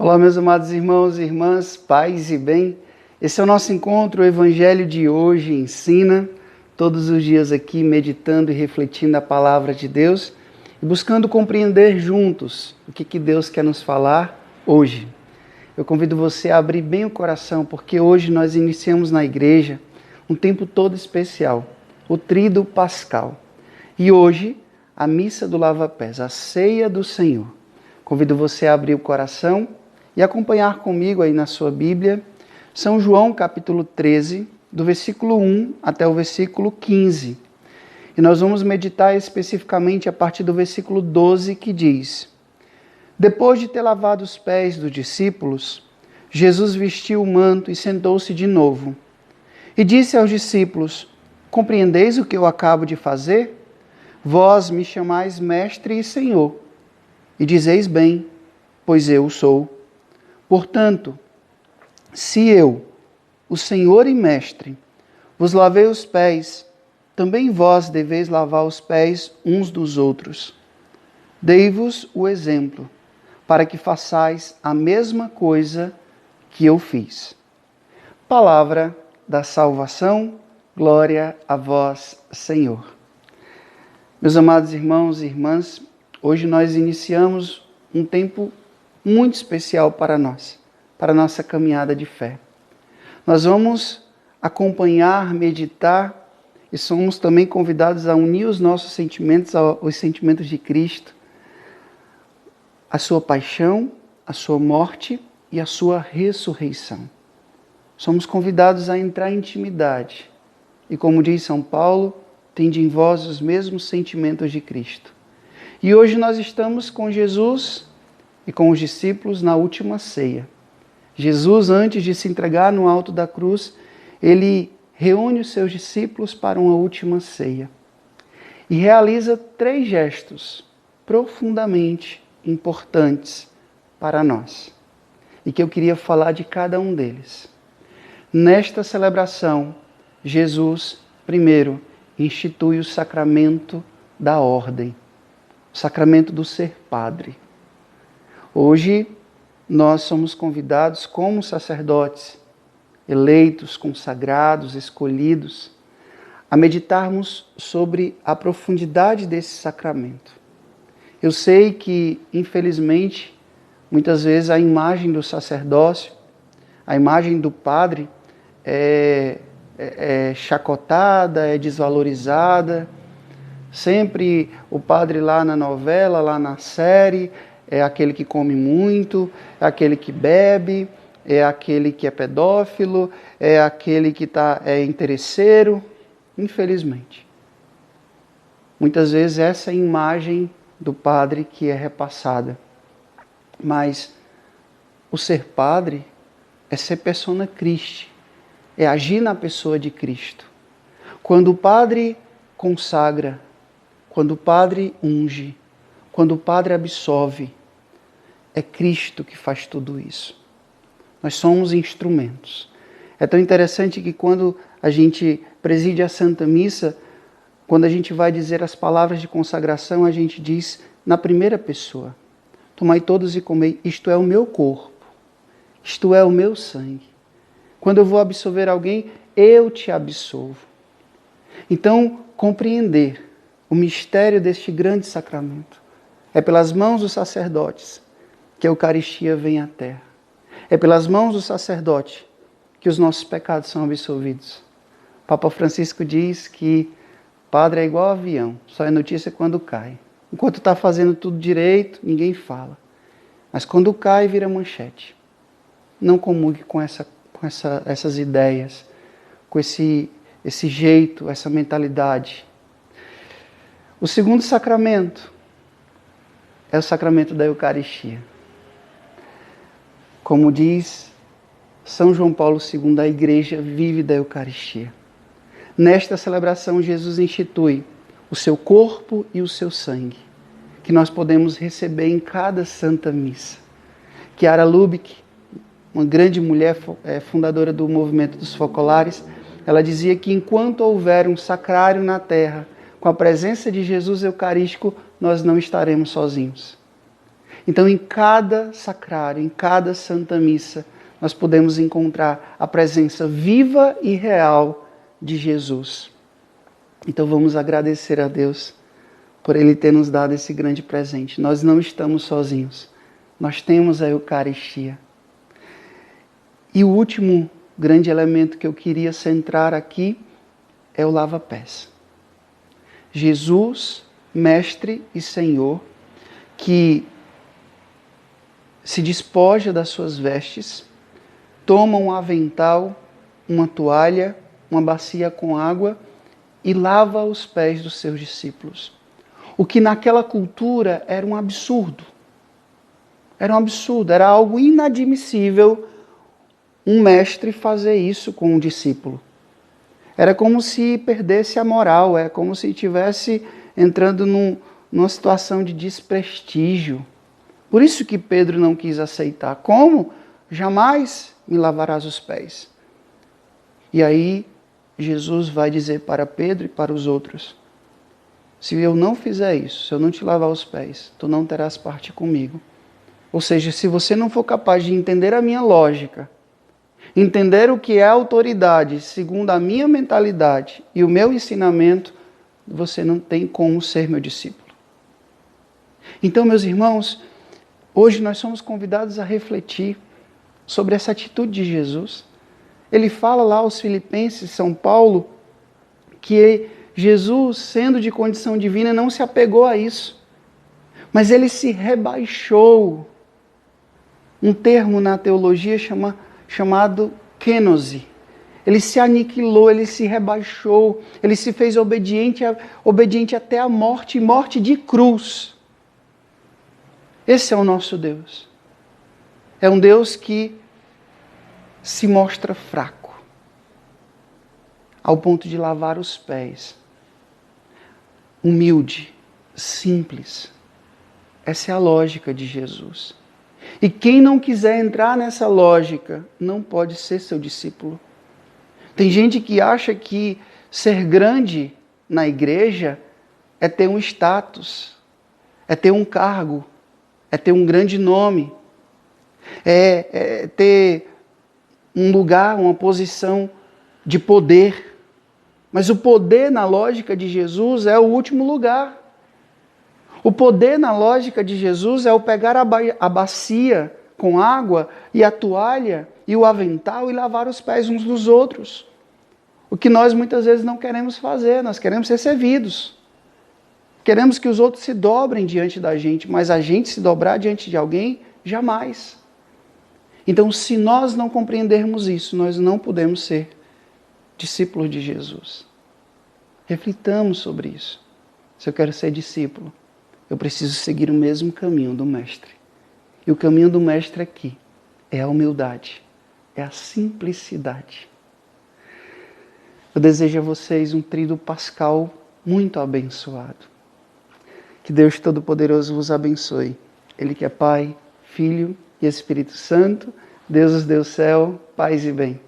Olá, meus amados irmãos e irmãs, paz e bem. Esse é o nosso encontro, o Evangelho de hoje ensina, todos os dias aqui meditando e refletindo a palavra de Deus e buscando compreender juntos o que Deus quer nos falar hoje. Eu convido você a abrir bem o coração, porque hoje nós iniciamos na igreja um tempo todo especial, o Tríduo Pascal. E hoje, a missa do lava-pés, a ceia do Senhor. Convido você a abrir o coração e acompanhar comigo aí na sua Bíblia, São João capítulo 13, do versículo 1 até o versículo 15. E nós vamos meditar especificamente a partir do versículo 12, que diz: Depois de ter lavado os pés dos discípulos, Jesus vestiu o manto e sentou-se de novo. E disse aos discípulos: Compreendeis o que eu acabo de fazer? Vós me chamais mestre e senhor, e dizeis bem, pois eu o sou. Portanto, se eu, o Senhor e Mestre, vos lavei os pés, também vós deveis lavar os pés uns dos outros. Dei-vos o exemplo, para que façais a mesma coisa que eu fiz. Palavra da salvação, glória a vós, Senhor. Meus amados irmãos e irmãs, hoje nós iniciamos um tempo muito especial para nós, para a nossa caminhada de fé. Nós vamos acompanhar, meditar e somos também convidados a unir os nossos sentimentos aos sentimentos de Cristo, a sua paixão, a sua morte e a sua ressurreição. Somos convidados a entrar em intimidade e, como diz São Paulo, tende em vós os mesmos sentimentos de Cristo. E hoje nós estamos com Jesus e com os discípulos na última ceia. Jesus, antes de se entregar no alto da cruz, ele reúne os seus discípulos para uma última ceia e realiza 3 gestos profundamente importantes para nós e que eu queria falar de cada um deles. Nesta celebração, Jesus, primeiro, institui o sacramento da ordem, o sacramento do ser padre. Hoje, nós somos convidados como sacerdotes, eleitos, consagrados, escolhidos, a meditarmos sobre a profundidade desse sacramento. Eu sei que, infelizmente, muitas vezes a imagem do sacerdócio, a imagem do padre é chacotada, é desvalorizada. Sempre o padre lá na novela, lá na série, é aquele que come muito, é aquele que bebe, é aquele que é pedófilo, é aquele que é interesseiro. Infelizmente. Muitas vezes essa é a imagem do padre que é repassada. Mas o ser padre é ser persona Christi, é agir na pessoa de Cristo. Quando o padre consagra, quando o padre unge, quando o padre absolve, é Cristo que faz tudo isso. Nós somos instrumentos. É tão interessante que quando a gente preside a Santa Missa, quando a gente vai dizer as palavras de consagração, a gente diz na primeira pessoa: Tomai todos e comei, isto é o meu corpo, isto é o meu sangue. Quando eu vou absolver alguém, eu te absolvo. Então, compreender o mistério deste grande sacramento é pelas mãos dos sacerdotes que a Eucaristia vem à terra. É pelas mãos do sacerdote que os nossos pecados são absolvidos. O Papa Francisco diz que padre é igual avião, só é notícia quando cai. Enquanto está fazendo tudo direito, ninguém fala. Mas quando cai, vira manchete. Não comungue com essas ideias, com esse jeito, essa mentalidade. O segundo sacramento é o sacramento da Eucaristia. Como diz São João Paulo II, a igreja vive da Eucaristia. Nesta celebração, Jesus institui o seu corpo e o seu sangue, que nós podemos receber em cada Santa Missa. Chiara Lubich, uma grande mulher fundadora do movimento dos focolares, ela dizia que enquanto houver um sacrário na terra, com a presença de Jesus Eucarístico, nós não estaremos sozinhos. Então, em cada sacrário, em cada Santa Missa, nós podemos encontrar a presença viva e real de Jesus. Então, vamos agradecer a Deus por Ele ter nos dado esse grande presente. Nós não estamos sozinhos. Nós temos a Eucaristia. E o último grande elemento que eu queria centrar aqui é o lava-pés. Jesus, Mestre e Senhor, que se despoja das suas vestes, toma um avental, uma toalha, uma bacia com água e lava os pés dos seus discípulos. O que naquela cultura era um absurdo. Era um absurdo, era algo inadmissível um mestre fazer isso com um discípulo. Era como se perdesse a moral, é como se estivesse entrando numa situação de desprestígio. Por isso que Pedro não quis aceitar. Como? Jamais me lavarás os pés. E aí Jesus vai dizer para Pedro e para os outros: se eu não fizer isso, se eu não te lavar os pés, tu não terás parte comigo. Ou seja, se você não for capaz de entender a minha lógica, entender o que é autoridade segundo a minha mentalidade e o meu ensinamento, você não tem como ser meu discípulo. Então, meus irmãos, hoje nós somos convidados a refletir sobre essa atitude de Jesus. Ele fala lá aos Filipenses, São Paulo, que Jesus, sendo de condição divina, não se apegou a isso, mas ele se rebaixou. Um termo na teologia chamado kênose. Ele se aniquilou, ele se rebaixou, ele se fez obediente até a morte, e morte de cruz. Esse é o nosso Deus. É um Deus que se mostra fraco, ao ponto de lavar os pés. Humilde, simples. Essa é a lógica de Jesus. E quem não quiser entrar nessa lógica não pode ser seu discípulo. Tem gente que acha que ser grande na igreja é ter um status, é ter um cargo, é ter um grande nome, é ter um lugar, uma posição de poder. Mas o poder, na lógica de Jesus, é o último lugar. O poder, na lógica de Jesus, é o pegar a bacia com água e a toalha e o avental e lavar os pés uns dos outros. O que nós muitas vezes não queremos fazer, nós queremos ser servidos. Queremos que os outros se dobrem diante da gente, mas a gente se dobrar diante de alguém, jamais. Então, se nós não compreendermos isso, nós não podemos ser discípulos de Jesus. Reflitamos sobre isso. Se eu quero ser discípulo, eu preciso seguir o mesmo caminho do Mestre. E o caminho do Mestre aqui é a humildade, é a simplicidade. Eu desejo a vocês um tríduo pascal muito abençoado. Que Deus Todo-Poderoso vos abençoe. Ele que é Pai, Filho e Espírito Santo, Deus os deu céu, paz e bem.